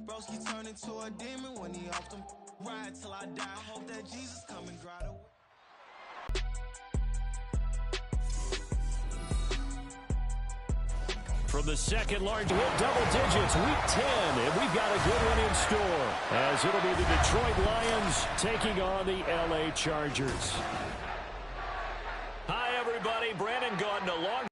Broski turned into a demon when he off them. Ride till I die. Hope that Jesus come and grab away. From the second large hit, double digits, week 10, and we've got a good one in store, as it'll be the Detroit Lions taking on the LA Chargers. Hi, everybody. Brandon Gaudin along.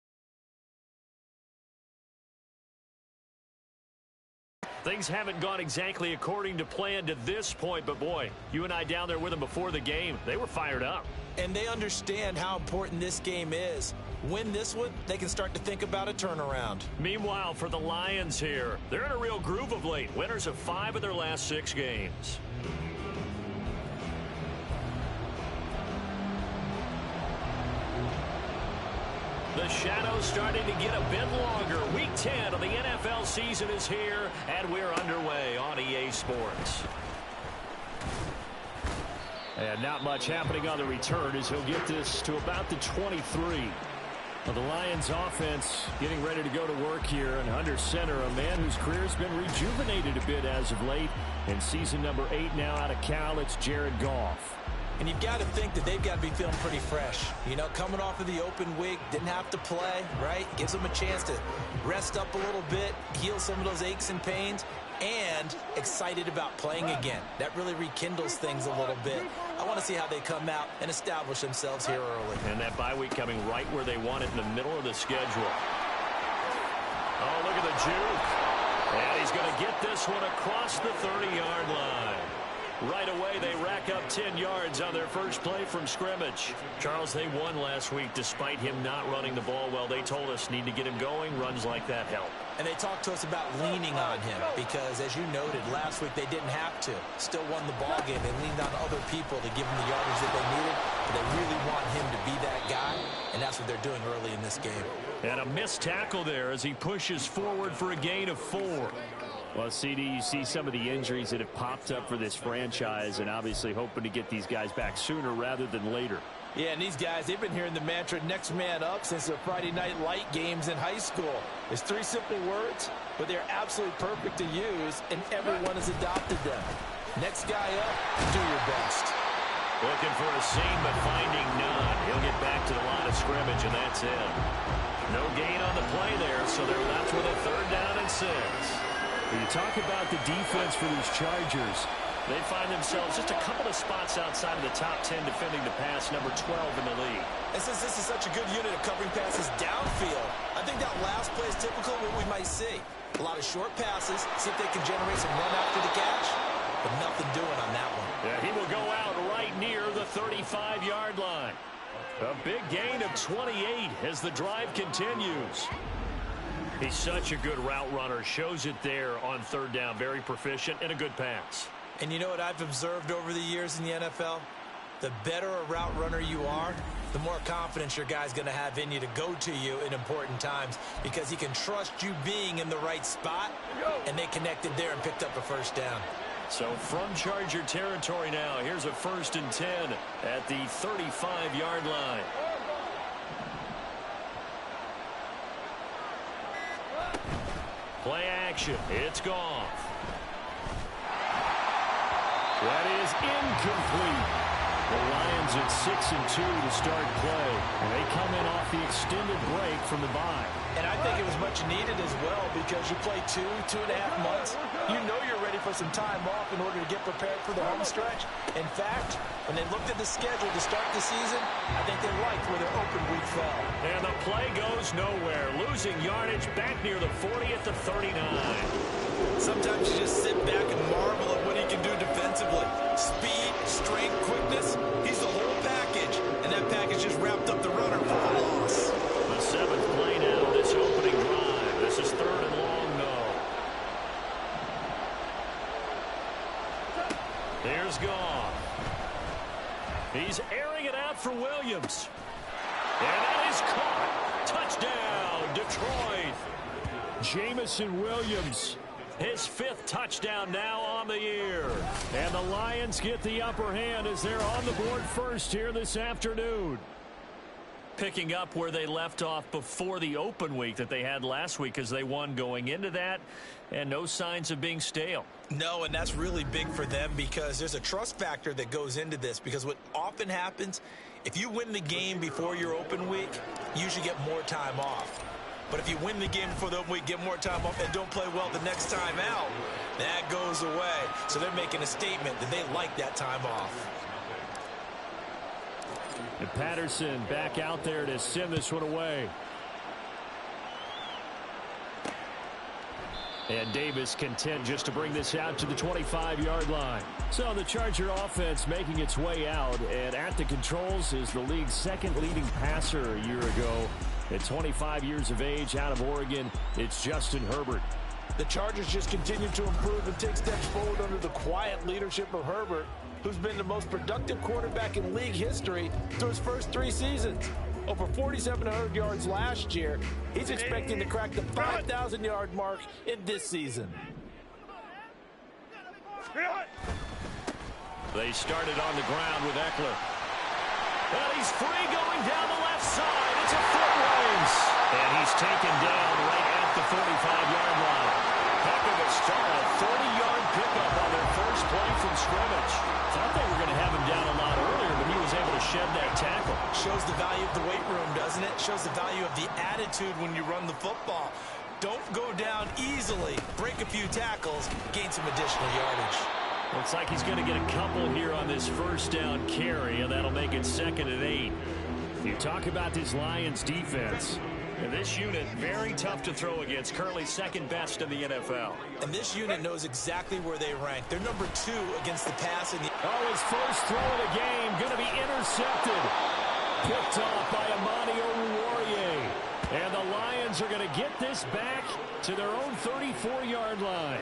Things haven't gone exactly according to plan to this point, but boy, you and I down there with them before the game, they were fired up. And they understand how important this game is. Win this one, they can start to think about a turnaround. Meanwhile, for the Lions here, they're in a real groove of late. Winners of 5 of their last 6 games. The shadow's starting to get a bit longer. Week 10 of the NFL season is here, and we're underway on EA Sports. And not much happening on the return as he'll get this to about the 23. Well, the Lions offense getting ready to go to work here, and under center, a man whose career has been rejuvenated a bit as of late. In season number 8 now out of Cal, it's Jared Goff. And you've got to think that they've got to be feeling pretty fresh. You know, coming off of the open week, didn't have to play, right? Gives them a chance to rest up a little bit, heal some of those aches and pains, and excited about playing again. That really rekindles things a little bit. I want to see how they come out and establish themselves here early. And that bye week coming right where they want it in the middle of the schedule. Oh, look at the juke. And he's going to get this one across the 30-yard line. Right away, they rack up 10 yards on their first play from scrimmage. Charles, they won last week despite him not running the ball well. They told us need to get him going. Runs like that help. And they talked to us about leaning on him because, as you noted, last week they didn't have to. Still won the ball game. They leaned on other people to give him the yardage that they needed. But they really want him to be that guy, and that's what they're doing early in this game. And a missed tackle there as he pushes forward for a gain of 4. Well, CD, you see some of the injuries that have popped up for this franchise and obviously hoping to get these guys back sooner rather than later. Yeah, and these guys, they've been hearing the mantra next man up since the Friday night light games in high school. It's 3 simple words, but they're absolutely perfect to use, and everyone has adopted them. Next guy up, do your best. Looking for a seam, but finding none. He'll get back to the line of scrimmage, and that's it. No gain on the play there, so they're left with a 3rd down and 6. When you talk about the defense for these Chargers, they find themselves just a couple of spots outside of the top 10 defending the pass, number 12 in the league. And since this is such a good unit of covering passes downfield, I think that last play is typical of what we might see. A lot of short passes, see if they can generate some run after the catch, but nothing doing on that one. Yeah, he will go out right near the 35-yard line. A big gain of 28 as the drive continues. He's such a good route runner. Shows it there on 3rd down. Very proficient and a good pass. And you know what I've observed over the years in the NFL? The better a route runner you are, the more confidence your guy's going to have in you to go to you in important times because he can trust you being in the right spot, and they connected there and picked up a 1st down. So from Charger territory now, here's a 1st and 10 at the 35-yard line. Play action. It's Goff. That is incomplete. The Lions at 6-2 to start play. And they come in off the extended break from the bye. And I think it was much needed as well because you play 2.5 months. You know you're ready for some time off in order to get prepared for the home stretch. In fact, when they looked at the schedule to start the season, I think they liked where their open week fell. And the play goes nowhere. Losing yardage back near the 40 at the 39. Sometimes you just sit back and marvel at what he can do defensively. Speed, strength, quickness, he's the whole package. And that package just wrapped up the runner for a loss. The 7th play now, this opening drive. This is 3rd and long, no. Here's Goff. He's airing it out for Williams. And that is caught. Touchdown, Detroit. Jamison Williams, his 5th touchdown now on the year. And the Lions get the upper hand as they're on the board first here this afternoon. Picking up where they left off before the open week that they had last week as they won going into that, and no signs of being stale. No, and that's really big for them because there's a trust factor that goes into this, because what often happens, if you win the game before your open week, you usually get more time off. But if you win the game before the open week, get more time off, and don't play well the next time out, that goes away. So they're making a statement that they like that time off. And Patterson back out there to send this one away. And Davis content just to bring this out to the 25-yard line. So the Charger offense making its way out, and at the controls is the league's second leading passer a year ago. At 25 years of age, out of Oregon, it's Justin Herbert. The Chargers just continue to improve and take steps forward under the quiet leadership of Herbert, who's been the most productive quarterback in league history through his first 3 seasons. Over 4,700 yards last year. He's expecting to crack the 5,000-yard mark in this season. They started on the ground with Eckler. And he's free going down the left side. It's a foot race. And he's taken down right at the 45-yard line. Heck of a start. A 40-yard pickup on their first play from scrimmage. Thought they were going to have him down a lot earlier, but he was able to shed that tackle. Shows the value of the weight room, doesn't it? Shows the value of the attitude when you run the football. Don't go down easily. Break a few tackles. Gain some additional yardage. Looks like he's going to get a couple here on this first down carry, and that'll make it 2nd and 8. You talk about this Lions defense. And this unit, very tough to throw against, currently second best in the NFL. And this unit knows exactly where they rank. They're number 2 against the pass. Oh, his first throw of the game, going to be intercepted. Picked off by Amani Oruwariye. And the Lions are going to get this back to their own 34-yard line.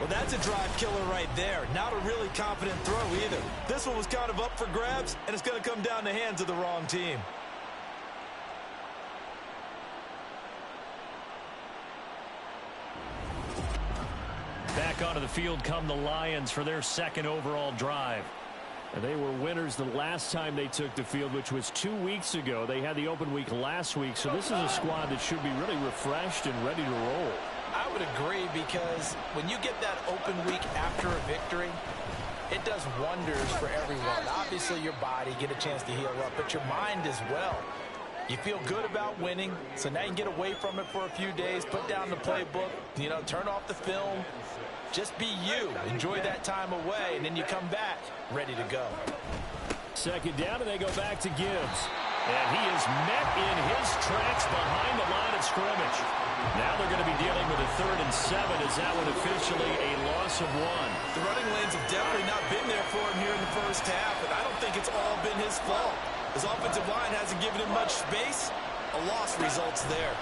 Well, that's a drive killer right there. Not a really confident throw either. This one was kind of up for grabs, and it's going to come down the hands of the wrong team. Back onto the field come the Lions for their second overall drive. And they were winners the last time they took the field, which was 2 weeks ago. They had the open week last week, so this is a squad that should be really refreshed and ready to roll. I would agree, because when you get that open week after a victory, it does wonders for everyone. Obviously, your body, get a chance to heal up, but your mind as well. You feel good about winning, so now you can get away from it for a few days, put down the playbook, turn off the film. Just be you. Enjoy that time away, and then you come back ready to go. Second down, and they go back to Gibbs. And he is met in his tracks behind the line of scrimmage. Now they're going to be dealing with a 3rd and 7 as that one officially a loss of 1. The running lanes have definitely not been there for him here in the first half, and I don't think it's all been his fault. His offensive line hasn't given him much space. A loss results there.